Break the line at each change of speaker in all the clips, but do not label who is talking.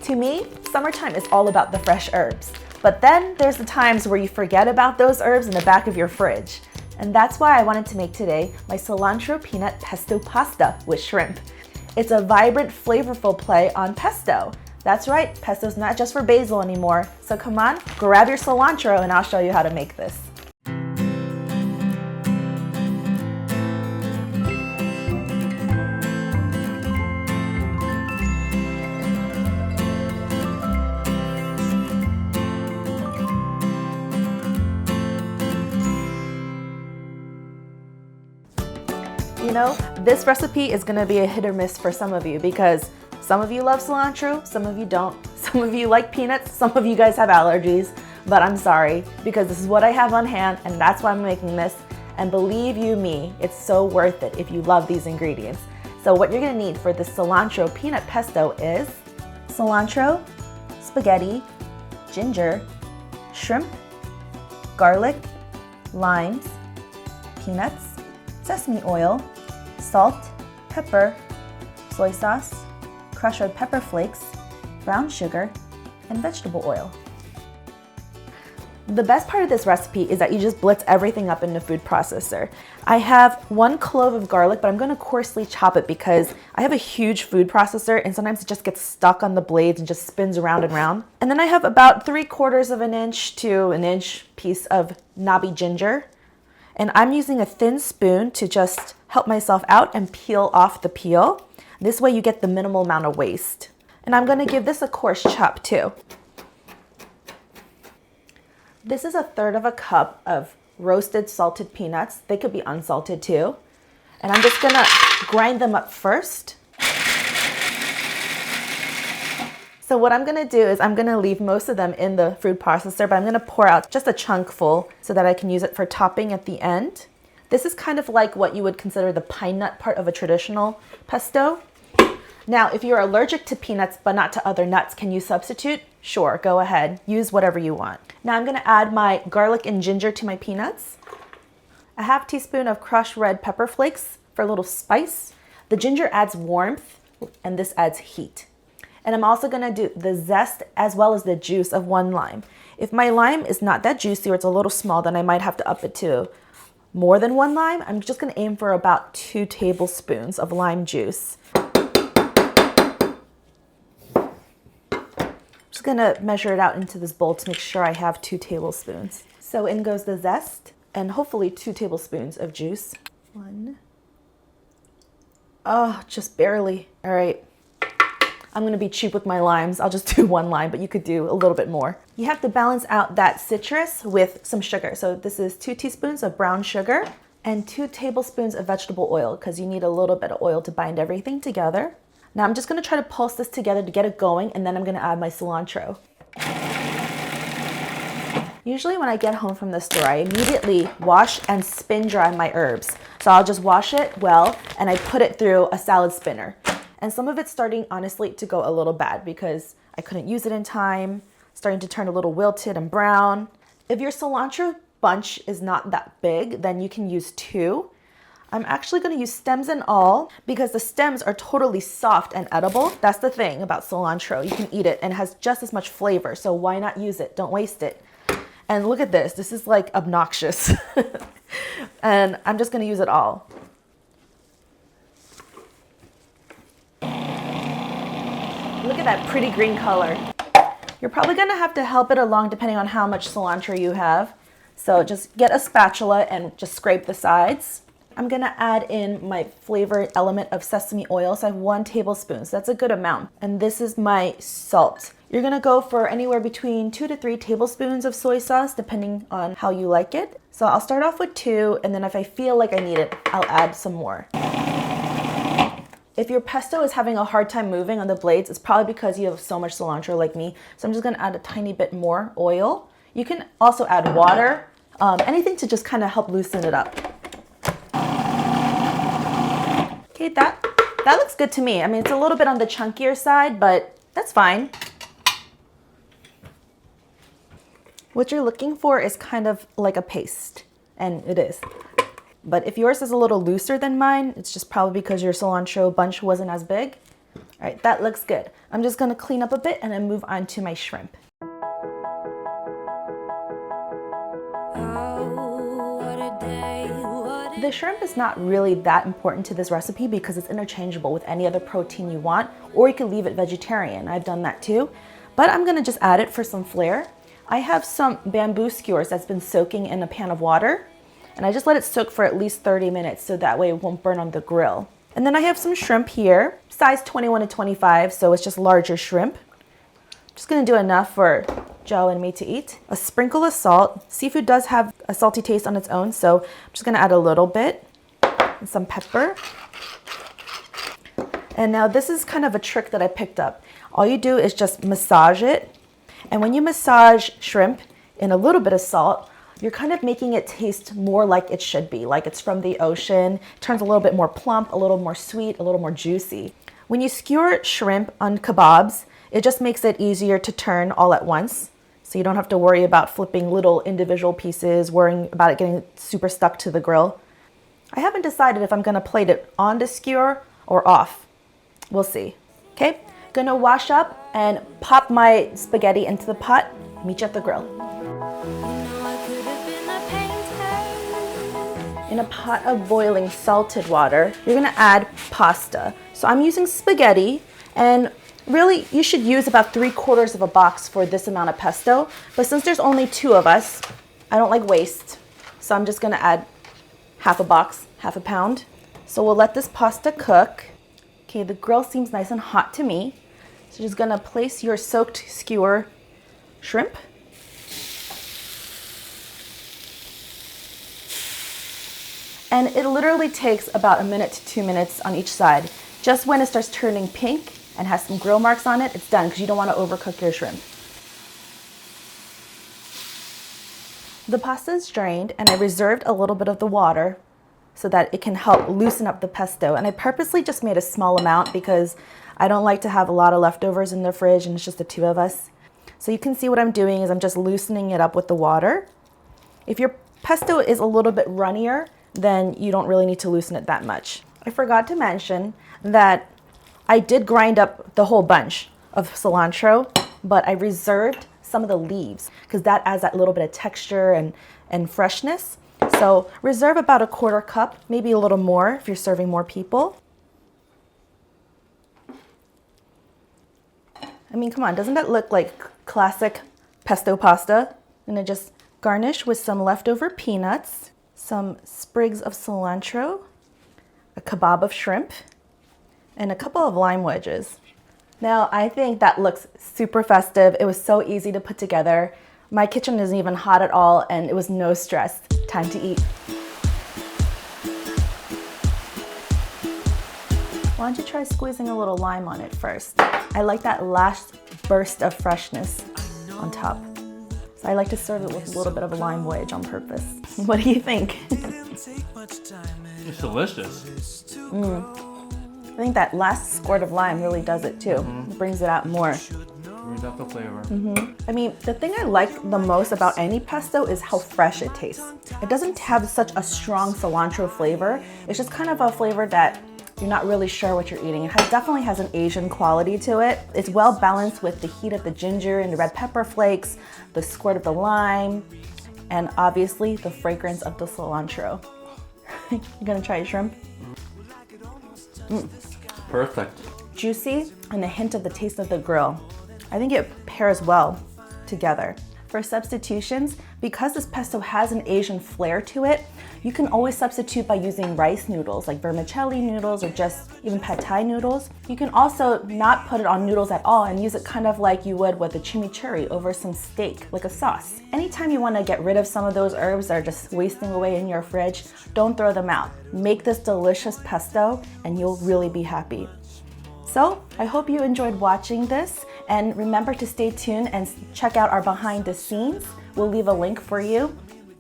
To me, summertime is all about the fresh herbs. But then there's the times where you forget about those herbs in the back of your fridge. And that's why I wanted to make today my cilantro peanut pesto pasta with shrimp. It's a vibrant, flavorful play on pesto. That's right, pesto's not just for basil anymore. So come on, grab your cilantro and I'll show you how to make this. You know, this recipe is gonna be a hit or miss for some of you because some of you love cilantro, some of you don't. Some of you like peanuts, some of you guys have allergies, but I'm sorry because this is what I have on hand and that's why I'm making this. And believe you me, it's so worth it if you love these ingredients. So what you're gonna need for the cilantro peanut pesto is cilantro, spaghetti, ginger, shrimp, garlic, limes, peanuts, sesame oil, salt, pepper, soy sauce, crushed red pepper flakes, brown sugar, and vegetable oil. The best part of this recipe is that you just blitz everything up in the food processor. I have 1 clove of garlic, but I'm gonna coarsely chop it because I have a huge food processor and sometimes it just gets stuck on the blades and just spins around and around. And then I have about 3/4 of an inch to an inch piece of knobby ginger. And I'm using a thin spoon to just help myself out and peel off the peel. This way you get the minimal amount of waste. And I'm gonna give this a coarse chop too. This is 1/3 cup of roasted salted peanuts. They could be unsalted too. And I'm just gonna grind them up first. So what I'm gonna do is I'm gonna leave most of them in the food processor, but I'm gonna pour out just a chunk full so that I can use it for topping at the end. This is kind of like what you would consider the pine nut part of a traditional pesto. Now, if you're allergic to peanuts but not to other nuts, can you substitute? Sure, go ahead. Use whatever you want. Now I'm gonna add my garlic and ginger to my peanuts. A 1/2 teaspoon of crushed red pepper flakes for a little spice. The ginger adds warmth and this adds heat. And I'm also gonna do the zest as well as the juice of 1 lime. If my lime is not that juicy or it's a little small, then I might have to up it to more than 1 lime. I'm just gonna aim for about 2 tablespoons of lime juice. Just gonna measure it out into this bowl to make sure I have 2 tablespoons. So in goes the zest and hopefully 2 tablespoons of juice. 1. Oh, just barely. All right. I'm gonna be cheap with my limes. I'll just do 1 lime, but you could do a little bit more. You have to balance out that citrus with some sugar. So this is 2 teaspoons of brown sugar and 2 tablespoons of vegetable oil because you need a little bit of oil to bind everything together. Now I'm just gonna try to pulse this together to get it going and then I'm gonna add my cilantro. Usually when I get home from the store, I immediately wash and spin dry my herbs. So I'll just wash it well and I put it through a salad spinner. And some of it's starting, honestly, to go a little bad because I couldn't use it in time, starting to turn a little wilted and brown. If your cilantro bunch is not that big, then you can use 2. I'm actually gonna use stems and all because the stems are totally soft and edible. That's the thing about cilantro. You can eat it and it has just as much flavor. So why not use it? Don't waste it. And look at this. This is like obnoxious. And I'm just gonna use it all. Look at that pretty green color. You're probably gonna have to help it along depending on how much cilantro you have. So just get a spatula and just scrape the sides. I'm gonna add in my flavor element of sesame oil. So I have 1 tablespoon, so that's a good amount. And this is my salt. You're gonna go for anywhere between 2 to 3 tablespoons of soy sauce, depending on how you like it. So I'll start off with 2, and then if I feel like I need it, I'll add some more. If your pesto is having a hard time moving on the blades, it's probably because you have so much cilantro like me. So I'm just gonna add a tiny bit more oil. You can also add water, anything to just kind of help loosen it up. Okay, that looks good to me. I mean, it's a little bit on the chunkier side, but that's fine. What you're looking for is kind of like a paste, and it is. But if yours is a little looser than mine, it's just probably because your cilantro bunch wasn't as big. All right, that looks good. I'm just gonna clean up a bit and then move on to my shrimp. The shrimp is not really that important to this recipe because it's interchangeable with any other protein you want, or you can leave it vegetarian. I've done that too, but I'm gonna just add it for some flair. I have some bamboo skewers that's been soaking in a pan of water, and I just let it soak for at least 30 minutes so that way it won't burn on the grill. And then I have some shrimp here, size 21 to 25, so it's just larger shrimp. Just gonna do enough for Joe and me to eat. A sprinkle of salt. Seafood does have a salty taste on its own, so I'm just gonna add a little bit. And some pepper. And now this is kind of a trick that I picked up. All you do is just massage it. And when you massage shrimp in a little bit of salt, you're kind of making it taste more like it should be, like it's from the ocean. It turns a little bit more plump, a little more sweet, a little more juicy. When you skewer shrimp on kebabs, it just makes it easier to turn all at once. So you don't have to worry about flipping little individual pieces, worrying about it getting super stuck to the grill. I haven't decided if I'm gonna plate it on the skewer or off. We'll see. Okay, gonna wash up and pop my spaghetti into the pot. Meet you at the grill. In a pot of boiling salted water, you're gonna add pasta. So I'm using spaghetti, and really you should use about 3/4 of a box for this amount of pesto. But since there's only 2 of us, I don't like waste. So I'm just gonna add half a box, half a pound. So we'll let this pasta cook. Okay, the grill seems nice and hot to me. So just gonna place your soaked skewer shrimp. And it literally takes about 1 minute to 2 minutes on each side. Just when it starts turning pink and has some grill marks on it, it's done because you don't want to overcook your shrimp. The pasta is drained and I reserved a little bit of the water so that it can help loosen up the pesto. And I purposely just made a small amount because I don't like to have a lot of leftovers in the fridge and it's just the 2 of us. So you can see what I'm doing is I'm just loosening it up with the water. If your pesto is a little bit runnier, then you don't really need to loosen it that much. I forgot to mention that I did grind up the whole bunch of cilantro, but I reserved some of the leaves because that adds that little bit of texture and freshness. So reserve about 1/4 cup, maybe a little more if you're serving more people. I mean, come on, doesn't that look like classic pesto pasta? I'm gonna just garnish with some leftover peanuts, some sprigs of cilantro, a kebab of shrimp, and a couple of lime wedges. Now, I think that looks super festive. It was so easy to put together. My kitchen isn't even hot at all, and it was no stress. Time to eat. Why don't you try squeezing a little lime on it first? I like that last burst of freshness on top. So I like to serve it with a little bit of a lime wedge on purpose. What do you think?
It's delicious.
I think that last squirt of lime really does it too. It brings it out more.
Brings out the flavor.
I mean, the thing I like the most about any pesto is how fresh it tastes. It doesn't have such a strong cilantro flavor. It's just kind of a flavor that you're not really sure what you're eating. It definitely has an Asian quality to it. It's well balanced with the heat of the ginger and the red pepper flakes, the squirt of the lime, and obviously the fragrance of the cilantro. You gonna try shrimp?
Perfect.
Juicy and a hint of the taste of the grill. I think it pairs well together. For substitutions, because this pesto has an Asian flair to it, you can always substitute by using rice noodles like vermicelli noodles or just even pad thai noodles. You can also not put it on noodles at all and use it kind of like you would with a chimichurri over some steak, like a sauce. Anytime you want to get rid of some of those herbs that are just wasting away in your fridge, don't throw them out. Make this delicious pesto and you'll really be happy. So I hope you enjoyed watching this, and remember to stay tuned and check out our behind the scenes. We'll leave a link for you.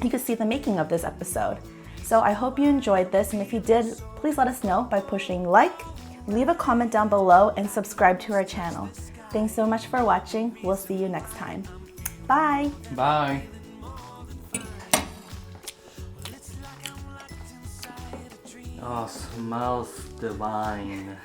You can see the making of this episode. So I hope you enjoyed this, and if you did, please let us know by pushing like, leave a comment down below, and subscribe to our channel. Thanks so much for watching. We'll see you next time. Bye.
Bye. Oh, smells divine.